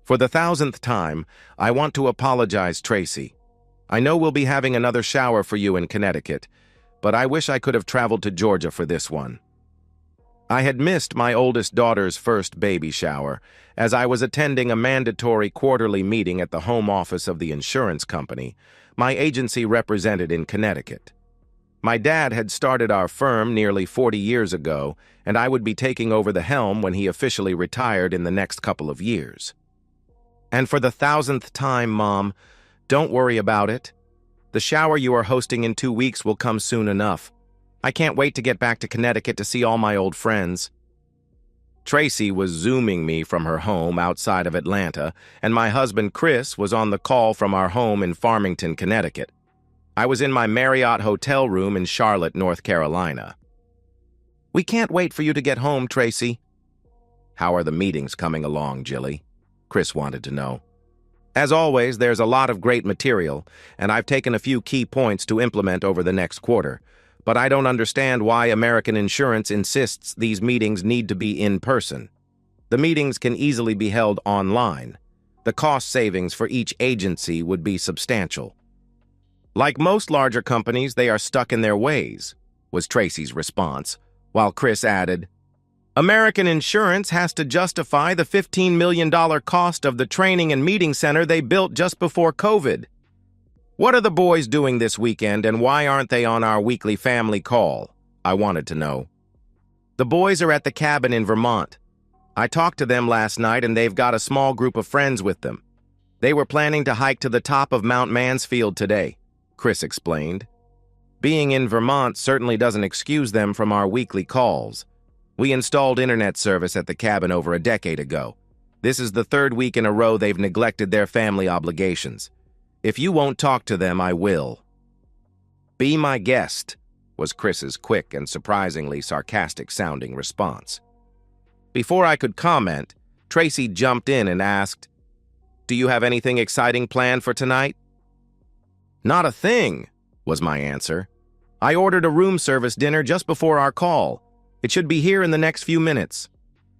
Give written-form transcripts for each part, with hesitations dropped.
For the thousandth time, I want to apologize, Tracy. I know we'll be having another shower for you in Connecticut, but I wish I could have traveled to Georgia for this one. I had missed my oldest daughter's first baby shower, as I was attending a mandatory quarterly meeting at the home office of the insurance company, my agency represented in Connecticut. My dad had started our firm nearly 40 years ago, and I would be taking over the helm when he officially retired in the next couple of years. And for the thousandth time, Mom, don't worry about it. The shower you are hosting in 2 weeks will come soon enough. I can't wait to get back to Connecticut to see all my old friends. Tracy was Zooming me from her home outside of Atlanta, and my husband Chris was on the call from our home in Farmington, Connecticut. I was in my Marriott hotel room in Charlotte, North Carolina. We can't wait for you to get home, Tracy. How are the meetings coming along, Jilly? Chris wanted to know. As always, there's a lot of great material, and I've taken a few key points to implement over the next quarter. But I don't understand why American Insurance insists these meetings need to be in person. The meetings can easily be held online. The cost savings for each agency would be substantial. Like most larger companies, they are stuck in their ways, was Tracy's response, while Chris added, American Insurance has to justify the $15 million cost of the training and meeting center they built just before COVID. What are the boys doing this weekend, and why aren't they on our weekly family call? I wanted to know. The boys are at the cabin in Vermont. I talked to them last night, and they've got a small group of friends with them. They were planning to hike to the top of Mount Mansfield today, Chris explained. Being in Vermont certainly doesn't excuse them from our weekly calls. We installed internet service at the cabin over a decade ago. This is the 3rd week in a row they've neglected their family obligations. If you won't talk to them, I will. Be my guest, was Chris's quick and surprisingly sarcastic-sounding response. Before I could comment, Tracy jumped in and asked, Do you have anything exciting planned for tonight? Not a thing, was my answer. I ordered a room service dinner just before our call. It should be here in the next few minutes.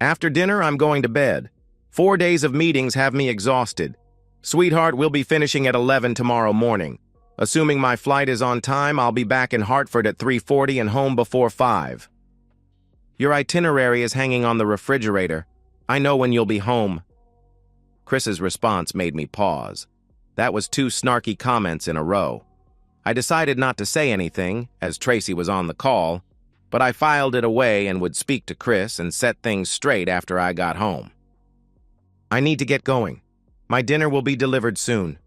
After dinner, I'm going to bed. 4 days of meetings have me exhausted. Sweetheart, we'll be finishing at 11 tomorrow morning. Assuming my flight is on time, I'll be back in Hartford at 3:40 and home before 5. Your itinerary is hanging on the refrigerator. I know when you'll be home. Chris's response made me pause. That was 2 snarky comments in a row. I decided not to say anything, as Tracy was on the call, but I filed it away and would speak to Chris and set things straight after I got home. I need to get going. My dinner will be delivered soon.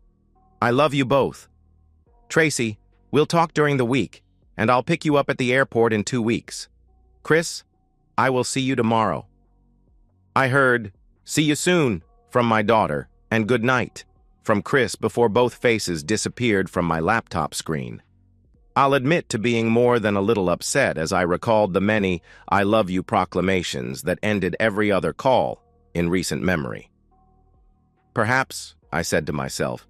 I love you both. Tracy, we'll talk during the week, and I'll pick you up at the airport in 2 weeks. Chris, I will see you tomorrow. I heard, see you soon, from my daughter, and good night, from Chris before both faces disappeared from my laptop screen. I'll admit to being more than a little upset as I recalled the many I love you proclamations that ended every other call in recent memory. Perhaps, I said to myself,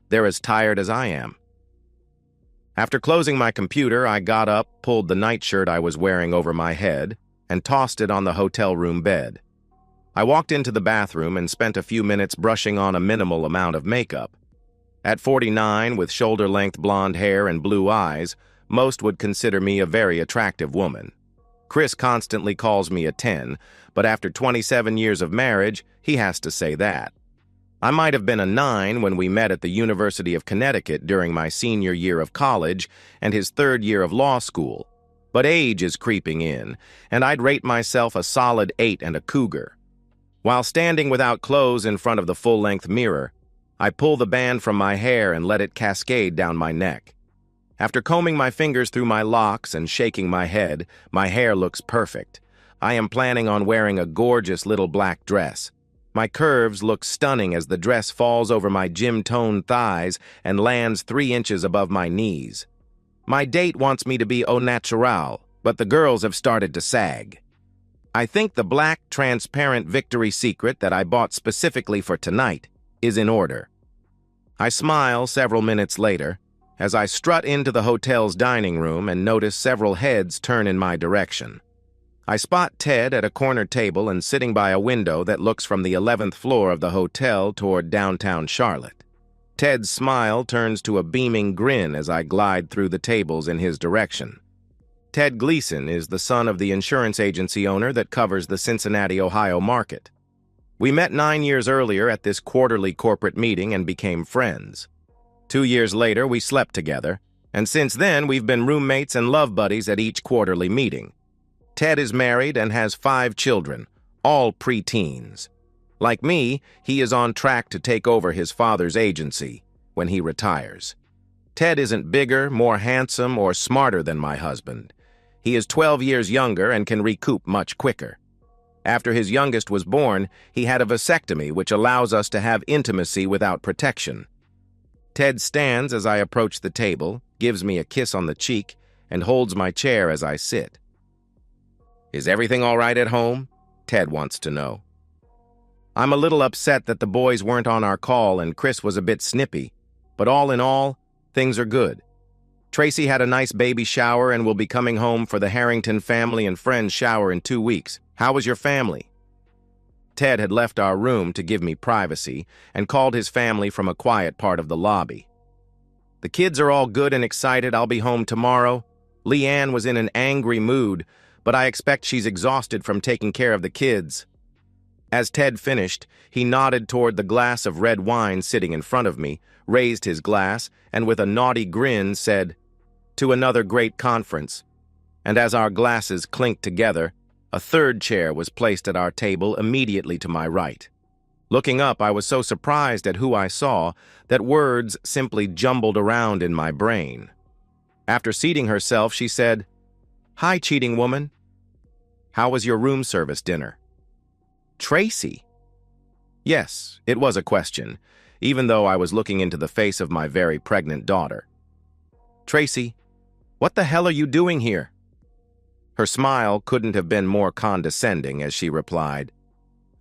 they're as tired as I am. After closing my computer, I got up, pulled the nightshirt I was wearing over my head, and tossed it on the hotel room bed. I walked into the bathroom and spent a few minutes brushing on a minimal amount of makeup. At 49, with shoulder-length blonde hair and blue eyes, most would consider me a very attractive woman. Chris constantly calls me a 10, but after 27 years of marriage, he has to say that. I might have been a 9 when we met at the University of Connecticut during my senior year of college and his 3rd year of law school, but age is creeping in, and I'd rate myself a solid 8 and a cougar. While standing without clothes in front of the full-length mirror, I pull the band from my hair and let it cascade down my neck. After combing my fingers through my locks and shaking my head, my hair looks perfect. I am planning on wearing a gorgeous little black dress. My curves look stunning as the dress falls over my gym-toned thighs and lands 3 inches above my knees. My date wants me to be au naturel, but the girls have started to sag. I think the black, transparent Victoria's Secret that I bought specifically for tonight is in order. I smile several minutes later as I strut into the hotel's dining room and notice several heads turn in my direction. I spot Ted at a corner table and sitting by a window that looks from the 11th floor of the hotel toward downtown Charlotte. Ted's smile turns to a beaming grin as I glide through the tables in his direction. Ted Gleason is the son of the insurance agency owner that covers the Cincinnati, Ohio market. We met 9 years earlier at this quarterly corporate meeting and became friends. 2 years later, we slept together, and since then we've been roommates and love buddies at each quarterly meeting. Ted is married and has 5 children, all pre-teens. Like me, he is on track to take over his father's agency when he retires. Ted isn't bigger, more handsome, or smarter than my husband. He is 12 years younger and can recoup much quicker. After his youngest was born, he had a vasectomy, which allows us to have intimacy without protection. Ted stands as I approach the table, gives me a kiss on the cheek, and holds my chair as I sit. "Is everything all right at home?" Ted wants to know. I'm a little upset that the boys weren't on our call and Chris was a bit snippy, but all in all, things are good. Tracy had a nice baby shower and will be coming home for the Harrington family and friends shower in 2 weeks. How was your family? Ted had left our room to give me privacy and called his family from a quiet part of the lobby. The kids are all good and excited. I'll be home tomorrow. Leanne was in an angry mood, but I expect she's exhausted from taking care of the kids. As Ted finished, he nodded toward the glass of red wine sitting in front of me, raised his glass, and with a naughty grin said, "To another great conference." And as our glasses clinked together, a third chair was placed at our table immediately to my right. Looking up, I was so surprised at who I saw that words simply jumbled around in my brain. After seating herself, she said, "Hi, cheating woman. How was your room service dinner?" Tracy? Yes, it was a question, even though I was looking into the face of my very pregnant daughter. "Tracy, what the hell are you doing here?" Her smile couldn't have been more condescending as she replied,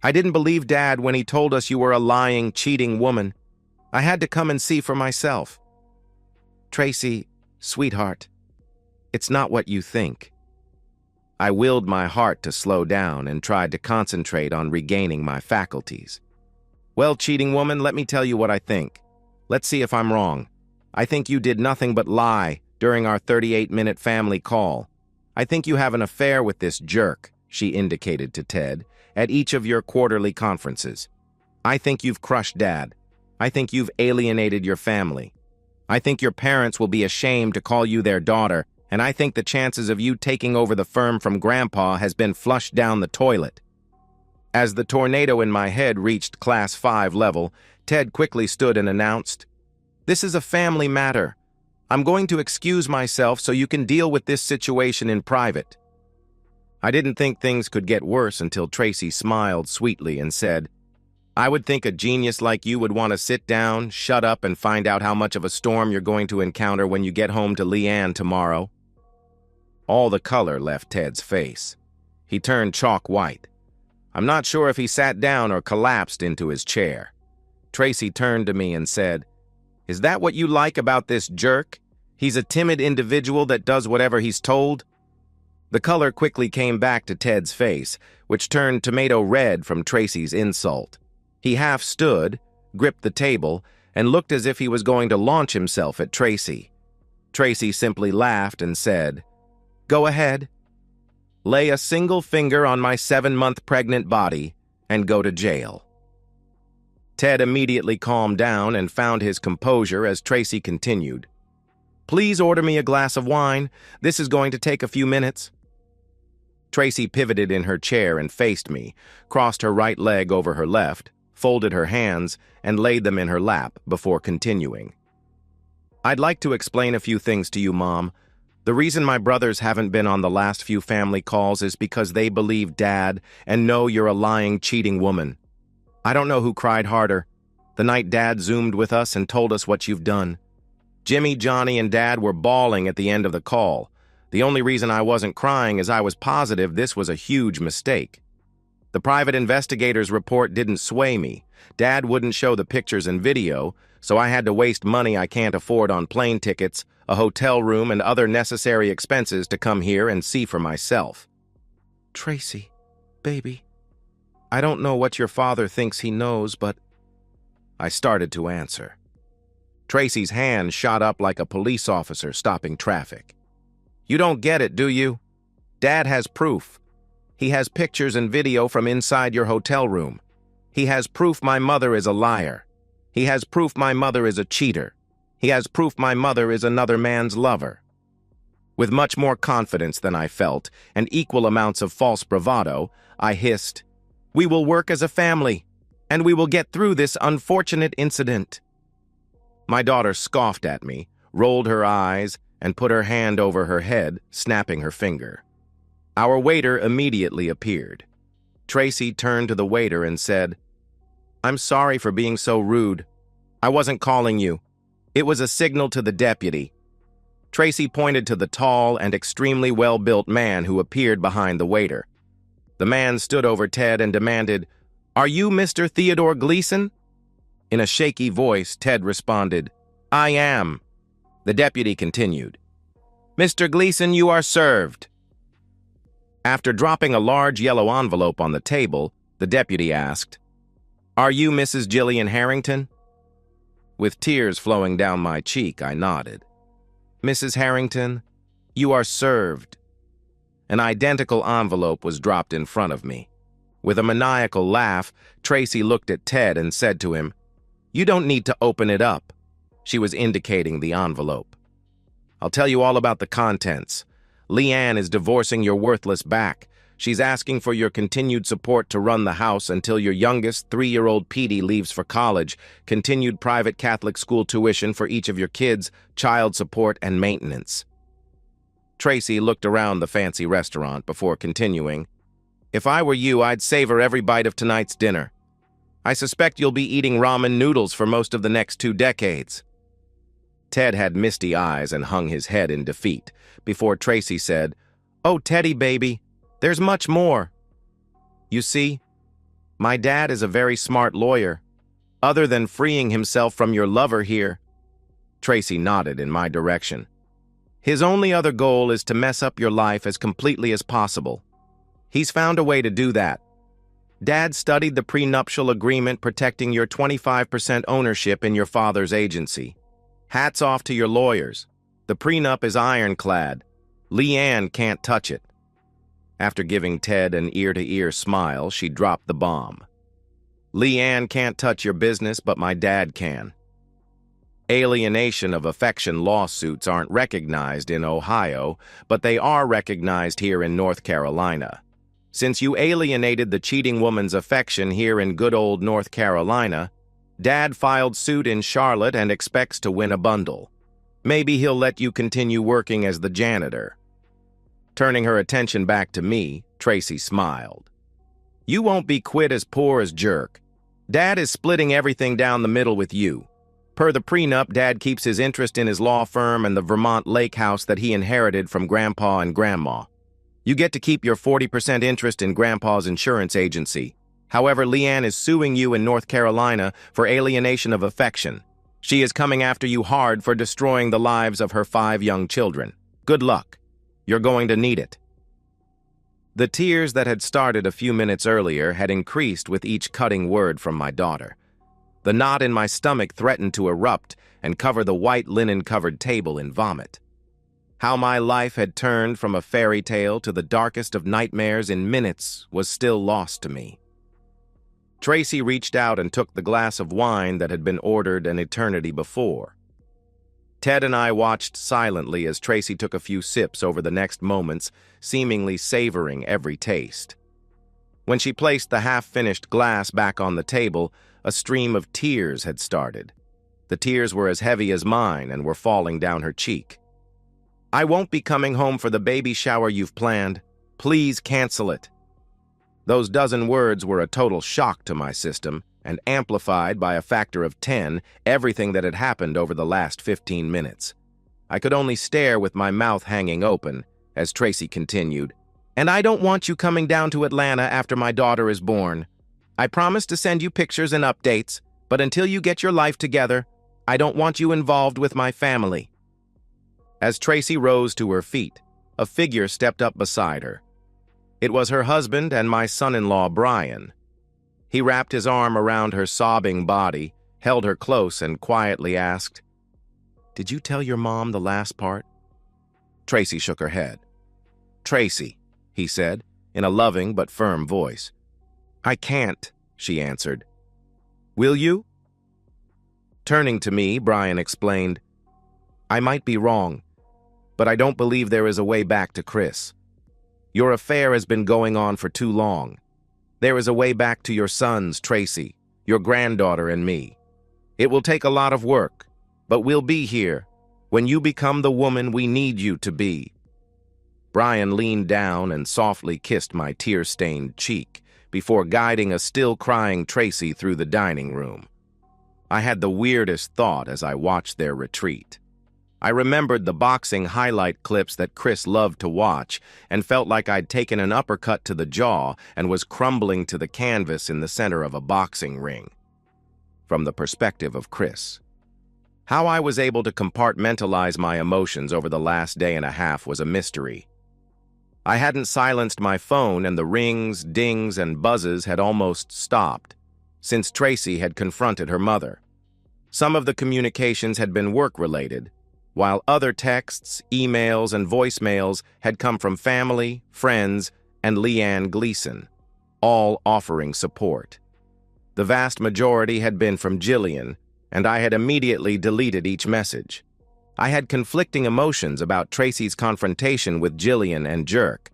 "I didn't believe Dad when he told us you were a lying, cheating woman. I had to come and see for myself." "Tracy, sweetheart, it's not what you think." I willed my heart to slow down and tried to concentrate on regaining my faculties. "Well, cheating woman, let me tell you what I think. Let's see if I'm wrong. I think you did nothing but lie during our 38-minute family call. I think you have an affair with this jerk," she indicated to Ted, "at each of your quarterly conferences. I think you've crushed Dad. I think you've alienated your family. I think your parents will be ashamed to call you their daughter, and I think the chances of you taking over the firm from Grandpa has been flushed down the toilet." As the tornado in my head reached Class 5 level, Ted quickly stood and announced, "This is a family matter. I'm going to excuse myself so you can deal with this situation in private." I didn't think things could get worse until Tracy smiled sweetly and said, "I would think a genius like you would want to sit down, shut up, and find out how much of a storm you're going to encounter when you get home to Leanne tomorrow." All the color left Ted's face. He turned chalk white. I'm not sure if he sat down or collapsed into his chair. Tracy turned to me and said, "Is that what you like about this jerk? He's a timid individual that does whatever he's told?" The color quickly came back to Ted's face, which turned tomato red from Tracy's insult. He half stood, gripped the table, and looked as if he was going to launch himself at Tracy. Tracy simply laughed and said, "Go ahead. Lay a single finger on my 7-month pregnant body and go to jail." Ted immediately calmed down and found his composure as Tracy continued, "Please order me a glass of wine. This is going to take a few minutes." Tracy pivoted in her chair and faced me, crossed her right leg over her left, folded her hands, and laid them in her lap before continuing. "I'd like to explain a few things to you, Mom. The reason my brothers haven't been on the last few family calls is because they believe Dad and know you're a lying, cheating woman. I don't know who cried harder, the night Dad Zoomed with us and told us what you've done. Jimmy, Johnny, and Dad were bawling at the end of the call. The only reason I wasn't crying is I was positive this was a huge mistake. The private investigator's report didn't sway me. Dad wouldn't show the pictures and video, so I had to waste money I can't afford on plane tickets, a hotel room, and other necessary expenses to come here and see for myself. Tracy, baby. I don't know what your father thinks he knows, but I started to answer. Tracy's hand shot up like a police officer stopping traffic. You don't get it, do you? Dad has proof. He has pictures and video from inside your hotel room. He has proof my mother is a liar. He has proof my mother is a cheater. He has proof my mother is another man's lover. With much more confidence than I felt, and equal amounts of false bravado, I hissed, "We will work as a family, and we will get through this unfortunate incident." My daughter scoffed at me, rolled her eyes, and put her hand over her head, snapping her finger. Our waiter immediately appeared. Tracy turned to the waiter and said, "I'm sorry for being so rude. I wasn't calling you. It was a signal to the deputy." Tracy pointed to the tall and extremely well-built man who appeared behind the waiter. The man stood over Ted and demanded, "Are you Mr. Theodore Gleason?" In a shaky voice, Ted responded, "I am." The deputy continued, "Mr. Gleason, you are served." After dropping a large yellow envelope on the table, the deputy asked, "Are you Mrs. Jillian Harrington?" With tears flowing down my cheek, I nodded. "Mrs. Harrington, you are served." An identical envelope was dropped in front of me. With a maniacal laugh, Tracy looked at Ted and said to him, "You don't need to open it up." She was indicating the envelope. "I'll tell you all about the contents. Leanne is divorcing your worthless back. She's asking for your continued support to run the house until your youngest 3-year-old Petey leaves for college, continued private Catholic school tuition for each of your kids, child support, and maintenance." Tracy looked around the fancy restaurant before continuing, "If I were you, I'd savor every bite of tonight's dinner. I suspect you'll be eating ramen noodles for most of the next 2 decades. Ted had misty eyes and hung his head in defeat before Tracy said, "Oh, Teddy, baby, there's much more. You see, my dad is a very smart lawyer. Other than freeing himself from your lover here." Tracy nodded in my direction. "His only other goal is to mess up your life as completely as possible. He's found a way to do that. Dad studied the prenuptial agreement protecting your 25% ownership in your father's agency. Hats off to your lawyers. The prenup is ironclad. Leanne can't touch it." After giving Ted an ear-to-ear smile, she dropped the bomb. "Leanne can't touch your business, but my dad can." Alienation of affection lawsuits aren't recognized in Ohio, but they are recognized here in North Carolina. Since you alienated the cheating woman's affection here in good old North Carolina, Dad filed suit in Charlotte and expects to win a bundle. Maybe he'll let you continue working as the janitor. Turning her attention back to me, Tracy smiled. "You won't be quit as poor as Jerk. Dad is splitting everything down the middle with you. Per the prenup, Dad keeps his interest in his law firm and the Vermont lake house that he inherited from Grandpa and Grandma. You get to keep your 40% interest in Grandpa's insurance agency. However, Leanne is suing you in North Carolina for alienation of affection. She is coming after you hard for destroying the lives of her 5 young children. Good luck. You're going to need it." The tears that had started a few minutes earlier had increased with each cutting word from my daughter. The knot in my stomach threatened to erupt and cover the white linen-covered table in vomit. How my life had turned from a fairy tale to the darkest of nightmares in minutes was still lost to me. Tracy reached out and took the glass of wine that had been ordered an eternity before. Ted and I watched silently as Tracy took a few sips over the next moments, seemingly savoring every taste. When she placed the half-finished glass back on the table, a stream of tears had started. The tears were as heavy as mine and were falling down her cheek. "I won't be coming home for the baby shower you've planned. Please cancel it." Those dozen words were a total shock to my system, and amplified by a factor of 10 everything that had happened over the last 15 minutes. I could only stare with my mouth hanging open as Tracy continued, "And I don't want you coming down to Atlanta after my daughter is born. I promise to send you pictures and updates, but until you get your life together, I don't want you involved with my family." As Tracy rose to her feet, a figure stepped up beside her. It was her husband and my son-in-law, Brian. He wrapped his arm around her sobbing body, held her close, and quietly asked, "Did you tell your mom the last part?" Tracy shook her head. "Tracy," he said, in a loving but firm voice. "I can't," she answered. "Will you?" Turning to me, Brian explained, "I might be wrong, but I don't believe there is a way back to Chris. Your affair has been going on for too long. There is a way back to your sons, Tracy, your granddaughter, and me. It will take a lot of work, but we'll be here when you become the woman we need you to be." Brian leaned down and softly kissed my tear-stained cheek before guiding a still-crying Tracy through the dining room. I had the weirdest thought as I watched their retreat. I remembered the boxing highlight clips that Chris loved to watch and felt like I'd taken an uppercut to the jaw and was crumbling to the canvas in the center of a boxing ring. From the perspective of Chris, how I was able to compartmentalize my emotions over the last day and a half was a mystery. I hadn't silenced my phone, and the rings, dings, and buzzes had almost stopped since Tracy had confronted her mother. Some of the communications had been work-related, while other texts, emails, and voicemails had come from family, friends, and Leanne Gleason, all offering support. The vast majority had been from Jillian, and I had immediately deleted each message. I had conflicting emotions about Tracy's confrontation with Jillian and Jerk.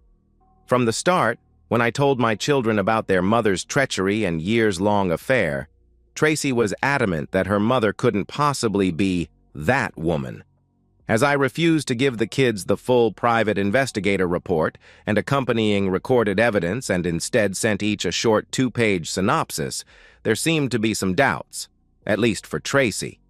From the start, when I told my children about their mother's treachery and years-long affair, Tracy was adamant that her mother couldn't possibly be that woman. As I refused to give the kids the full private investigator report and accompanying recorded evidence and instead sent each a short 2-page synopsis, there seemed to be some doubts, at least for Tracy.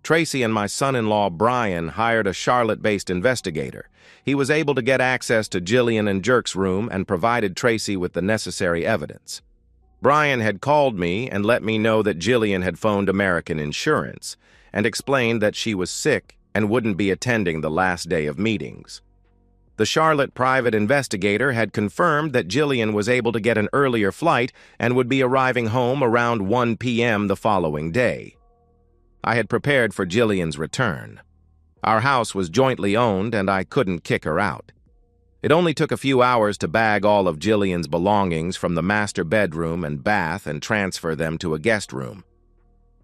Tracy and my son-in-law Brian hired a Charlotte-based investigator. He was able to get access to Jillian and Jerk's room and provided Tracy with the necessary evidence. Brian had called me and let me know that Jillian had phoned American Insurance and explained that she was sick and wouldn't be attending the last day of meetings. The Charlotte private investigator had confirmed that Jillian was able to get an earlier flight and would be arriving home around 1 p.m. the following day. I had prepared for Jillian's return. Our house was jointly owned, and I couldn't kick her out. It only took a few hours to bag all of Jillian's belongings from the master bedroom and bath and transfer them to a guest room.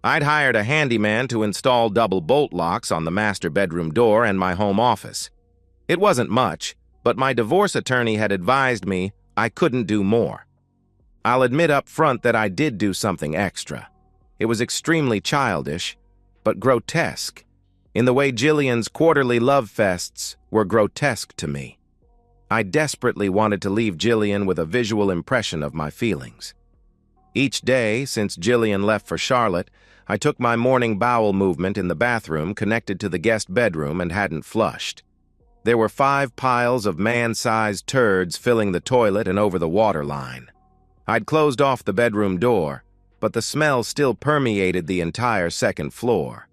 I'd hired a handyman to install double bolt locks on the master bedroom door and my home office. It wasn't much, but my divorce attorney had advised me I couldn't do more. I'll admit up front that I did do something extra. It was extremely childish, but grotesque, in the way Jillian's quarterly love fests were grotesque to me. I desperately wanted to leave Jillian with a visual impression of my feelings. Each day, since Jillian left for Charlotte, I took my morning bowel movement in the bathroom connected to the guest bedroom and hadn't flushed. There were 5 piles of man-sized turds filling the toilet and over the water line. I'd closed off the bedroom door, but the smell still permeated the entire second floor.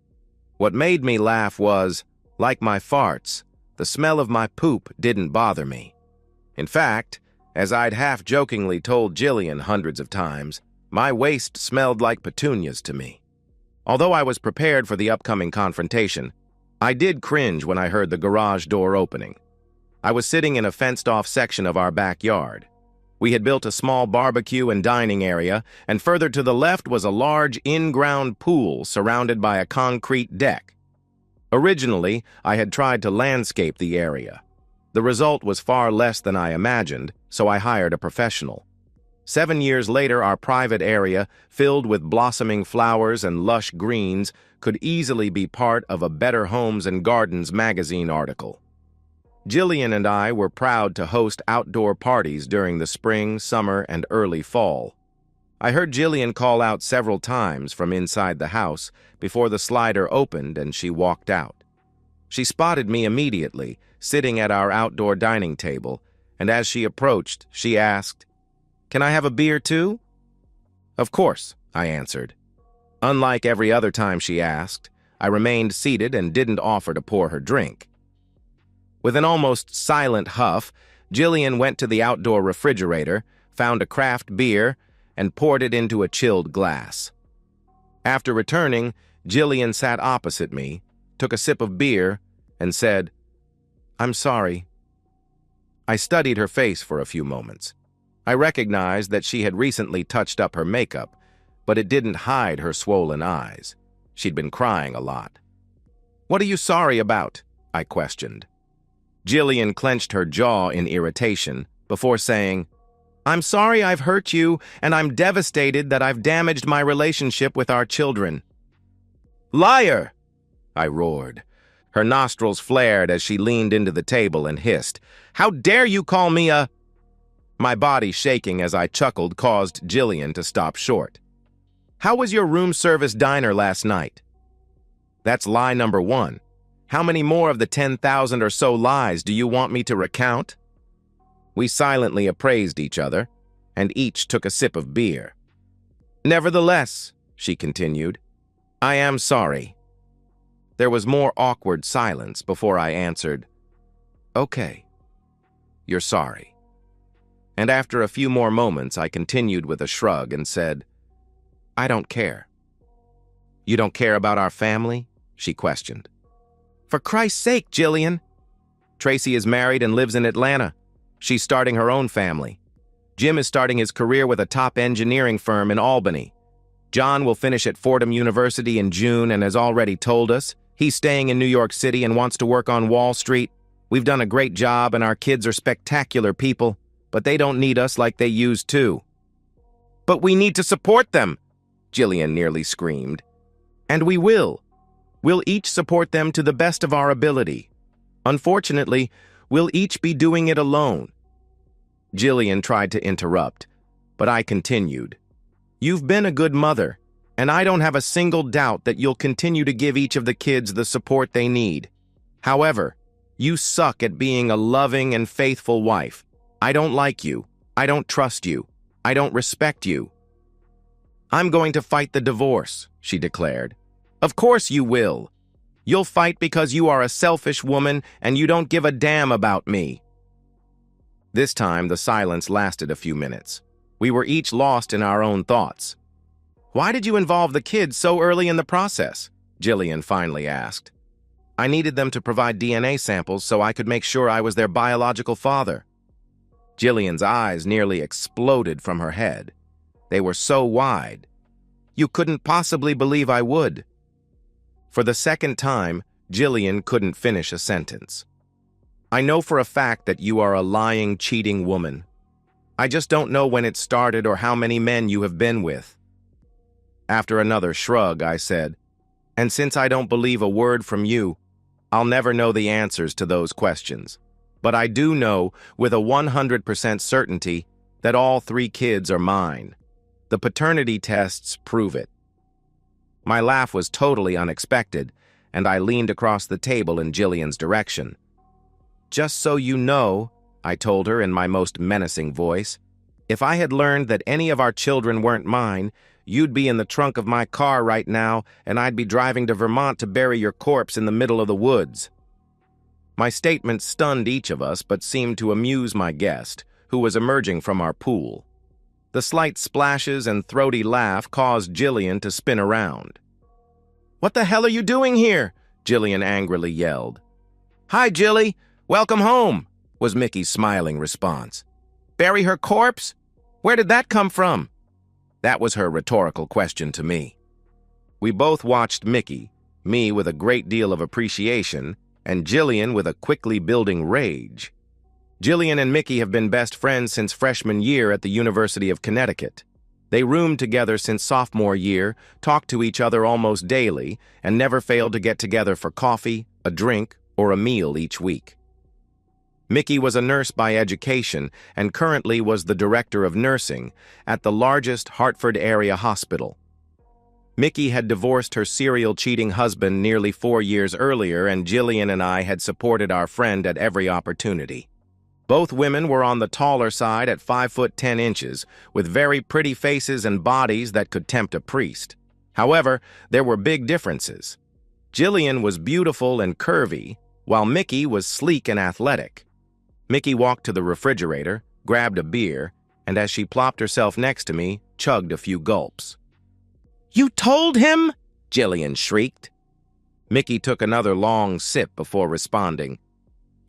What made me laugh was, like my farts, the smell of my poop didn't bother me. In fact, as I'd half-jokingly told Jillian hundreds of times, my waste smelled like petunias to me. Although I was prepared for the upcoming confrontation, I did cringe when I heard the garage door opening. I was sitting in a fenced-off section of our backyard. We had built a small barbecue and dining area, and further to the left was a large in-ground pool surrounded by a concrete deck. Originally, I had tried to landscape the area. The result was far less than I imagined, so I hired a professional. 7 years later, our private area, filled with blossoming flowers and lush greens, could easily be part of a Better Homes and Gardens magazine article. Jillian and I were proud to host outdoor parties during the spring, summer, and early fall. I heard Jillian call out several times from inside the house before the slider opened and she walked out. She spotted me immediately, sitting at our outdoor dining table, and as she approached, she asked, "Can I have a beer too?" "Of course," I answered. Unlike every other time she asked, I remained seated and didn't offer to pour her drink. With an almost silent huff, Jillian went to the outdoor refrigerator, found a craft beer, and poured it into a chilled glass. After returning, Jillian sat opposite me, took a sip of beer, and said, "I'm sorry." I studied her face for a few moments. I recognized that she had recently touched up her makeup, but it didn't hide her swollen eyes. She'd been crying a lot. "What are you sorry about?" I questioned. Jillian clenched her jaw in irritation before saying, "I'm sorry I've hurt you, and I'm devastated that I've damaged my relationship with our children." "Liar!" I roared. Her nostrils flared as she leaned into the table and hissed, "How dare you call me a—" My body shaking as I chuckled caused Jillian to stop short. "How was your room service diner last night?" That's lie number 1. How many more of the 10,000 or so lies do you want me to recount? We silently appraised each other, and each took a sip of beer. "Nevertheless," she continued, "I am sorry." There was more awkward silence before I answered, "Okay, you're sorry." And after a few more moments, I continued with a shrug and said, "I don't care." "You don't care about our family?" she questioned. "For Christ's sake, Jillian!" "Tracy is married and lives in Atlanta. She's starting her own family. Jim is starting his career with a top engineering firm in Albany. John will finish at Fordham University in June and has already told us he's staying in New York City and wants to work on Wall Street. We've done a great job and our kids are spectacular people, but they don't need us like they used to." "But we need to support them!" Jillian nearly screamed. "And we will. We'll each support them to the best of our ability. Unfortunately, we'll each be doing it alone." Jillian tried to interrupt, but I continued. "You've been a good mother, and I don't have a single doubt that you'll continue to give each of the kids the support they need. However, you suck at being a loving and faithful wife. I don't like you. I don't trust you. I don't respect you." "I'm going to fight the divorce," she declared. "Of course you will. You'll fight because you are a selfish woman and you don't give a damn about me." This time, the silence lasted a few minutes. We were each lost in our own thoughts. "Why did you involve the kids so early in the process?" Jillian finally asked. "I needed them to provide DNA samples so I could make sure I was their biological father." Jillian's eyes nearly exploded from her head. They were so wide. "You couldn't possibly believe I would." For the second time, Jillian couldn't finish a sentence. "I know for a fact that you are a lying, cheating woman. I just don't know when it started or how many men you have been with." After another shrug, I said, "And since I don't believe a word from you, I'll never know the answers to those questions. But I do know with a 100% certainty that all 3 kids are mine. The paternity tests prove it." My laugh was totally unexpected, and I leaned across the table in Jillian's direction. "Just so you know," I told her in my most menacing voice, "if I had learned that any of our children weren't mine, you'd be in the trunk of my car right now, and I'd be driving to Vermont to bury your corpse in the middle of the woods." My statement stunned each of us, but seemed to amuse my guest, who was emerging from our pool. The slight splashes and throaty laugh caused Jillian to spin around. "What the hell are you doing here?" Jillian angrily yelled. "Hi, Jilly. Welcome home," was Mickey's smiling response. "Bury her corpse? Where did that come from?" That was her rhetorical question to me. We both watched Mickey, me with a great deal of appreciation, and Jillian with a quickly building rage. Jillian and Mickey have been best friends since freshman year at the University of Connecticut. They roomed together since sophomore year, talked to each other almost daily, and never failed to get together for coffee, a drink, or a meal each week. Mickey was a nurse by education and currently was the director of nursing at the largest Hartford area hospital. Mickey had divorced her serial cheating husband nearly 4 years earlier, and Jillian and I had supported our friend at every opportunity. Both women were on the taller side at 5'10", with very pretty faces and bodies that could tempt a priest. However, there were big differences. Jillian was beautiful and curvy, while Mickey was sleek and athletic. Mickey walked to the refrigerator, grabbed a beer, and as she plopped herself next to me, chugged a few gulps. "You told him?" Jillian shrieked. Mickey took another long sip before responding.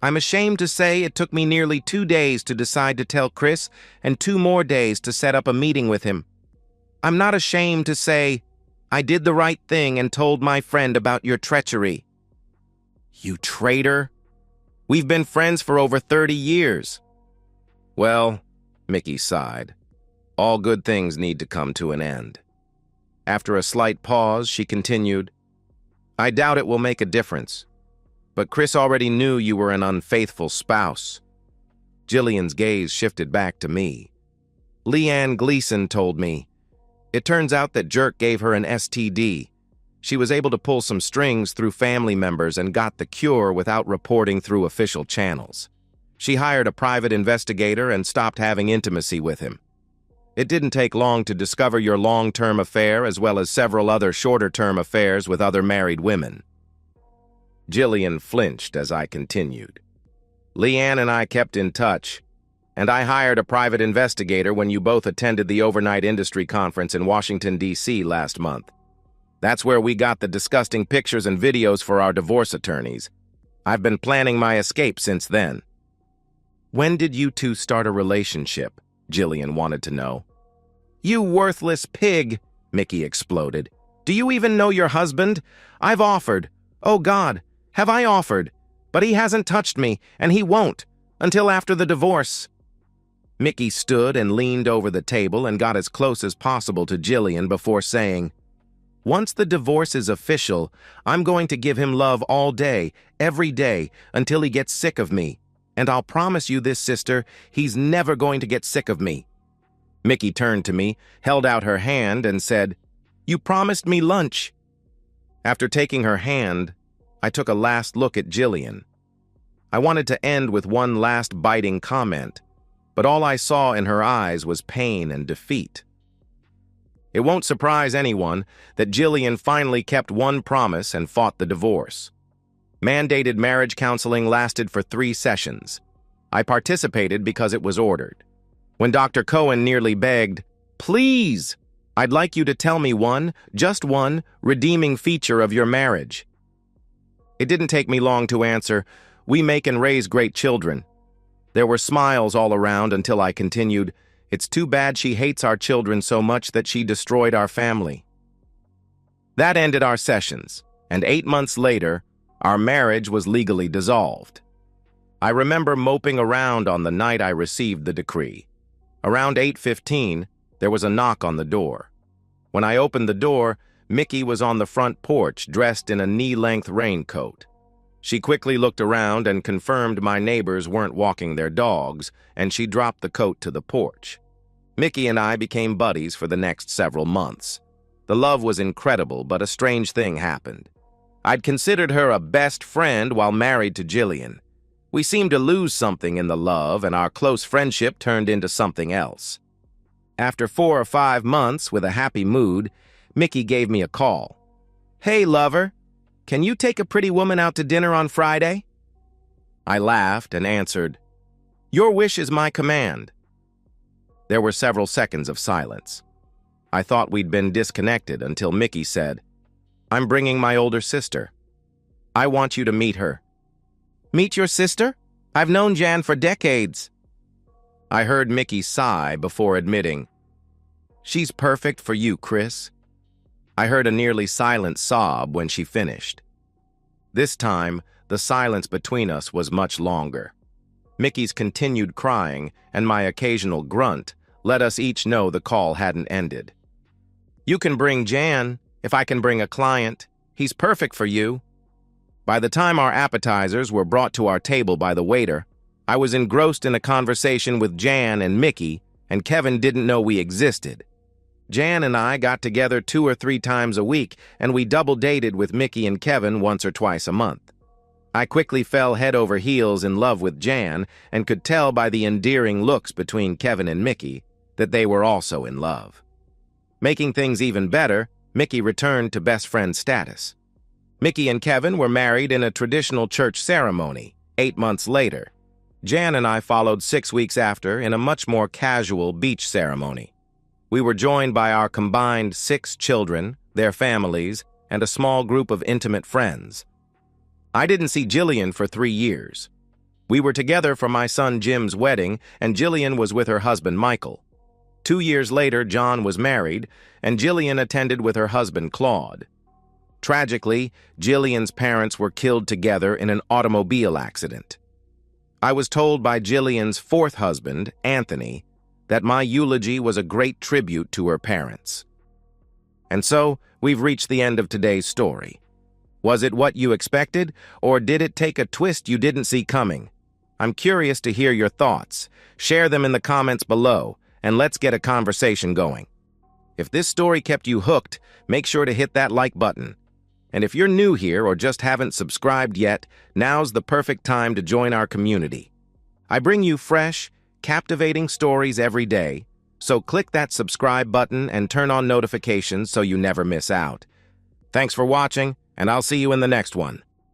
"I'm ashamed to say it took me nearly 2 days to decide to tell Chris and 2 more days to set up a meeting with him. I'm not ashamed to say I did the right thing and told my friend about your treachery." "You traitor! We've been friends for over 30 years. "Well," Mickey sighed, "all good things need to come to an end." After a slight pause, she continued, "I doubt it will make a difference, but Chris already knew you were an unfaithful spouse." Jillian's gaze shifted back to me. "Leanne Gleason told me. It turns out that Jerk gave her an STD. She was able to pull some strings through family members and got the cure without reporting through official channels. She hired a private investigator and stopped having intimacy with him. It didn't take long to discover your long-term affair as well as several other shorter-term affairs with other married women." Jillian flinched as I continued. "Leanne and I kept in touch, and I hired a private investigator when you both attended the Overnight Industry Conference in Washington, D.C. last month. That's where we got the disgusting pictures and videos for our divorce attorneys. I've been planning my escape since then." "When did you two start a relationship?" Jillian wanted to know. "You worthless pig," Mickey exploded. "Do you even know your husband? I've offered. Oh God, have I offered? But he hasn't touched me, and he won't, until after the divorce." Mickey stood and leaned over the table and got as close as possible to Jillian before saying, "Once the divorce is official, I'm going to give him love all day, every day, until he gets sick of me. And I'll promise you this, sister, he's never going to get sick of me." Mickey turned to me, held out her hand, and said, "You promised me lunch." After taking her hand, I took a last look at Jillian. I wanted to end with one last biting comment, but all I saw in her eyes was pain and defeat. It won't surprise anyone that Jillian finally kept one promise and fought the divorce. Mandated marriage counseling lasted for 3 sessions. I participated because it was ordered. When Dr. Cohen nearly begged, "Please, I'd like you to tell me one, just one, redeeming feature of your marriage." It didn't take me long to answer, "We make and raise great children." There were smiles all around until I continued, "It's too bad she hates our children so much that she destroyed our family." That ended our sessions, and 8 months later, our marriage was legally dissolved. I remember moping around on the night I received the decree. Around 8:15, there was a knock on the door. When I opened the door, Mickey was on the front porch dressed in a knee-length raincoat. She quickly looked around and confirmed my neighbors weren't walking their dogs, and she dropped the coat to the porch. Mickey and I became buddies for the next several months. The love was incredible, but a strange thing happened. I'd considered her a best friend while married to Jillian. We seemed to lose something in the love, and our close friendship turned into something else. After 4 or 5 months, with a happy mood, Mickey gave me a call. "Hey, lover, can you take a pretty woman out to dinner on Friday?" I laughed and answered, "Your wish is my command." There were several seconds of silence. I thought we'd been disconnected until Mickey said, "I'm bringing my older sister. I want you to meet her." "Meet your sister? I've known Jan for decades." I heard Mickey sigh before admitting, "She's perfect for you, Chris." I heard a nearly silent sob when she finished. This time, the silence between us was much longer. Mickey's continued crying and my occasional grunt let us each know the call hadn't ended. "You can bring Jan, if I can bring a client. He's perfect for you." By the time our appetizers were brought to our table by the waiter, I was engrossed in a conversation with Jan and Mickey, and Kevin didn't know we existed. Jan and I got together 2 or 3 times a week, and we double-dated with Mickey and Kevin once or twice a month. I quickly fell head over heels in love with Jan and could tell by the endearing looks between Kevin and Mickey that they were also in love. Making things even better, Mickey returned to best friend status. Mickey and Kevin were married in a traditional church ceremony 8 months later. Jan and I followed 6 weeks after in a much more casual beach ceremony. We were joined by our combined 6 children, their families, and a small group of intimate friends. I didn't see Jillian for 3 years. We were together for my son Jim's wedding, and Jillian was with her husband Michael. 2 years later, John was married, and Jillian attended with her husband Claude. Tragically, Jillian's parents were killed together in an automobile accident. I was told by Jillian's 4th husband, Anthony, that my eulogy was a great tribute to her parents. And so, we've reached the end of today's story. Was it what you expected, or did it take a twist you didn't see coming? I'm curious to hear your thoughts. Share them in the comments below, and let's get a conversation going. If this story kept you hooked, make sure to hit that like button. And if you're new here or just haven't subscribed yet, now's the perfect time to join our community. I bring you fresh, captivating stories every day, so click that subscribe button and turn on notifications so you never miss out. Thanks for watching, and I'll see you in the next one.